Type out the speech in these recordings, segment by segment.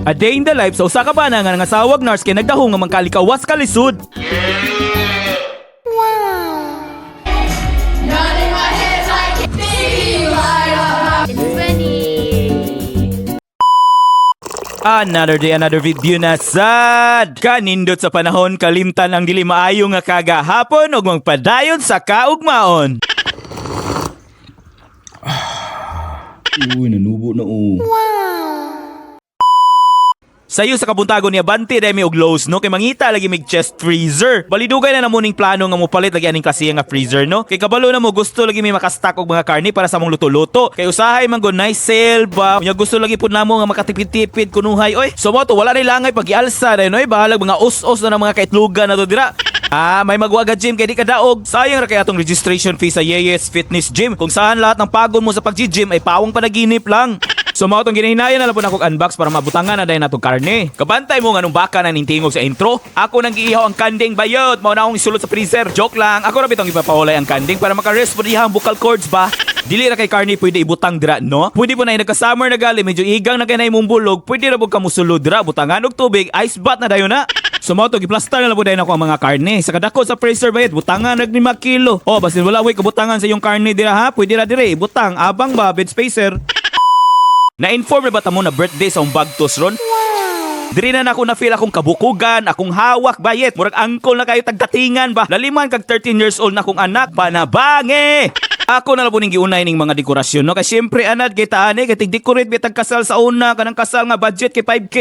A day in the life sa usa ka bana nga nangasawag nurse kay nagdahong nga mangkalikawas kalisod. Another day, another video na sad. Kanindot sa panahon, kalimtan ang dili maayo nga kagahapon ug magpadayon sa kaugmaon. Uy, nanubo na oh. Sayo sa kabuntagon niya Banti dahil may og lows no kay mangita lagi mig chest freezer. Balidugay na namuning plano nga mopalit lagi aning klase nga freezer no. Kay kabalo na mo gusto lagi may makastock og mga karne para sa mong luto-luto. Kay usahay man gon nice sale ba. Unya gusto lagi pud namo nga makatipid-tipid kunuhay oy. So mo to wala ni langay pag-ialsa dahil noy bahalag mga us-us na ng mga kaitlugan na to dira. May magwaga gym kay di ka daog. Sayang ra kay atong registration fee sa Yeyes Fitness Gym kung saan lahat ng pagod mo sa pag-gym ay pawang panaginip lang. So mao tong ginahinayan na lang po na kong unbox para mabutangan na dahil natong karne. Kabantay mo nga nung baka na nintingog sa intro. Ako nang giihaw ang kanding bayot. Mao na akong isulot sa freezer. Joke lang. Ako ra bitong ipapawalay ang kanding para maka-rest po diha ang vocal cords ba. Dili ra kay karne pwede ibutang dira no. Pwede po na nagka-summer na gali medyo igang na kay na imong bulog. Pwede ra pud kamusulod dira butangan og tubig, ice bath na dayon na. So mao to giplastar na lang po dahil ako ang mga karne. Sa kadako sa freezer bayot butangan nag 5 kilo. Oh basin wala way kabutangan sa yung karne dira ha. Pwede ra dire butang abang ba bed spacer. Na-inform na ba tamo na birthday sa umbag tos ron? Diri na ako na-feel akong kabukugan, akong hawak bayet. Murag angkol na kayo tagdatingan ba? Laliman kag 13 years old na akong anak, panabangi! Ako na lang po ning giunay ning mga dekorasyon, no? Kasi syempre anad kay taane, kay tig-decorate bitag kasal sa una, kanang kasal nga budget kay 5K.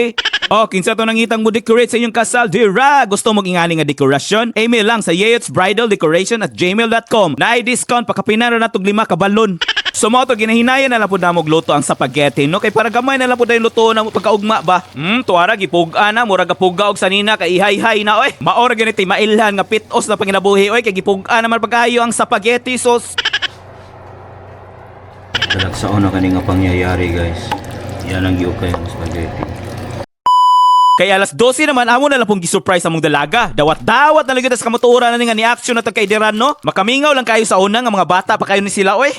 Oh, kinsa to nangitang mo decorate sa inyong kasal, dira! Gusto mong ingani nga dekorasyon? Email lang sa yeyetsbridaldecoration@gmail.com. Na discount pakapinan na tog 5 ka balon. So mo to ginahinayan na lang po na luto ang spaghetti no kay para gamay na lang po dahil luto na mo pagkaugma ba. Tuara gipuga na mura gapuga og sanina kay ihay-hay na oy. Maora ganiti mailhan nga pitos na panginabuhi oy kay gipuga naman pagkayo ang spaghetti sauce. Talagsaon na kani nga pangyayari guys. Yan ang giukay ang spaghetti. Kaya alas 12 naman amo na lang pong gisurprise among dalaga. Dawat-dawat na ligid sa kamoturan na nga ni action na tagkaideran no. Makamingaw lang kayo sa una nga mga bata pa kayo ni sila oy.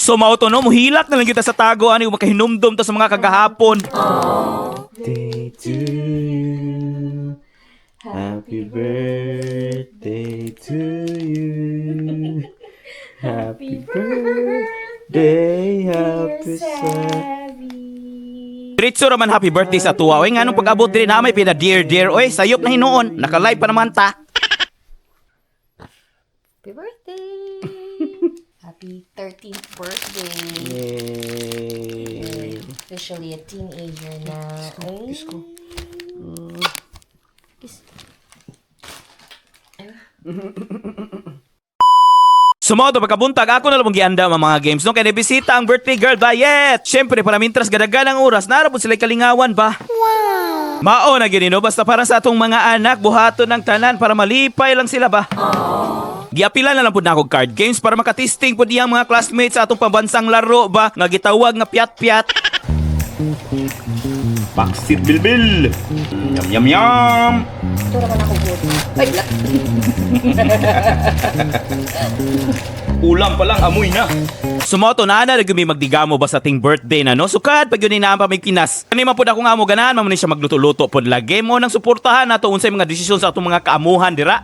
So mao to no, muhilak na lang kita sa tago ani makahinumdum to sa mga kagahapon. Day to you. Happy birthday to you. Happy birthday, happy Diretso raman happy birthday sa tuwa. Oy nganong pag-abot diri na may pina dear oy sayop na hinuon. Naka-live pa naman ta. Happy birthday! Happy 13th birthday! Yay! You're officially a teenager na. Kiss ko. Kiss. Sumodo pagkabuntag ako na lang gianda ang mga games no kay bisita ang birthday girl bayet. Syempre para mintras gadagan ang oras narapod sila kalingawan ba. Wow. Mao na gini no basta para sa atong mga anak buhaton ng tanan para malipay lang sila ba. Giapila na lang pud na ako card games para makatesting pud iyang mga classmates sa atong pambansang laro ba nga gitawag nga piat-piat. Baksit bilbil. Yum yum yum. Ito naman ako buti. Ay, Ulam pa lang amoy na. Sumoto na nagumi magdigamo ba sa ting birthday na no? Sukad pag yun na pa may kinas. Kani man pud ako nga mo ganahan man siya magluto-luto pud lagi mo nang suportahan nato unsay mga desisyon sa atong mga kaamuhan dira.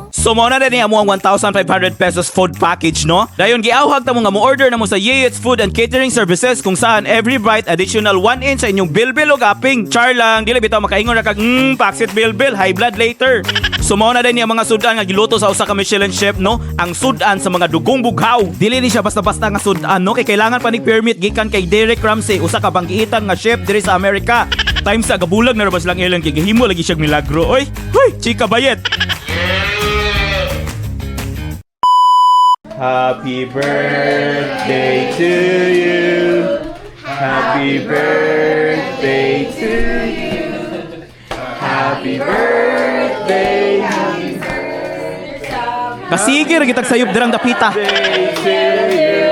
So mo na din amo ang 1,500 pesos food package no. Dayon giawhag ta mo nga mo order na mo sa Yeyets Food and Catering Services kung saan every bite additional 1 inch sa inyong bilbil o gaping. Char lang dili bitaw makaingon ra kag paksit bilbil high blood later. So mo na din mga sudan nga giluto sa usa ka Michelin chef no. Ang sudan sa mga dugong bughaw. Dili ni siya basta-basta nga sudan no kay kailangan pa ni permit gikan kay Derek Ramsey usa ka banggiitan nga chef diri sa Amerika. Time sa gabulag na rabas lang ilang kay gihimo lagi siyang milagro oy. Hoy, chika bayet. Happy birthday to you. Happy birthday to you. Happy birthday. Kasige ra kitag sayop dirang dapita. Birthday to you.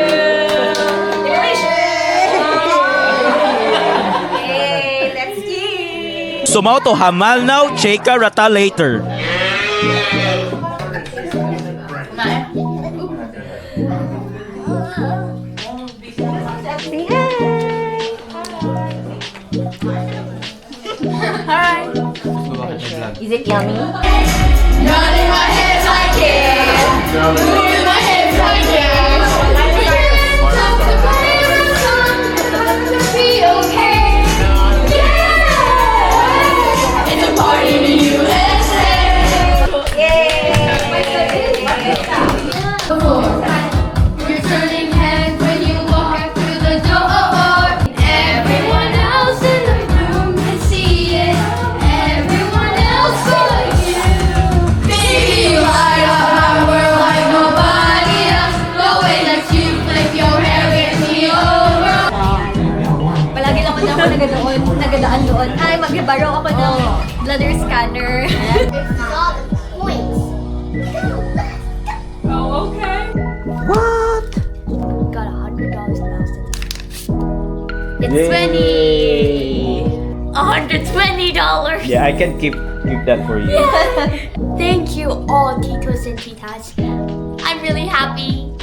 Sumaw to hamal now, cheka rata later. Say hi. Hi. Is it yummy? Nodding my head like it. Moving my head like it. Time to play with fun. Time to be okay. Yeah! It's a party in the USA. You're turning heads when you walk through the door. Everyone else in the room can see it. Everyone else but you. Baby, you light up my world like nobody else. The way that you flip your hair gets me over. Palagi lang ako nagadaan doon. Ay, magbibaro ako ng bladder scanner. Oh, okay. Got $100 now. It's Yay! $120. Yeah, I can keep that for you. Thank you all titos and titas. I'm really happy.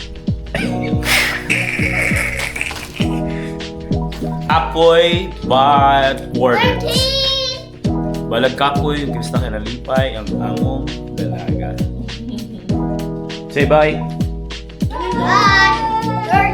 Apoy, but worth it. Balag kapoy, yung kinasta kinalipay, ang among dalaga. Say bye. Bye.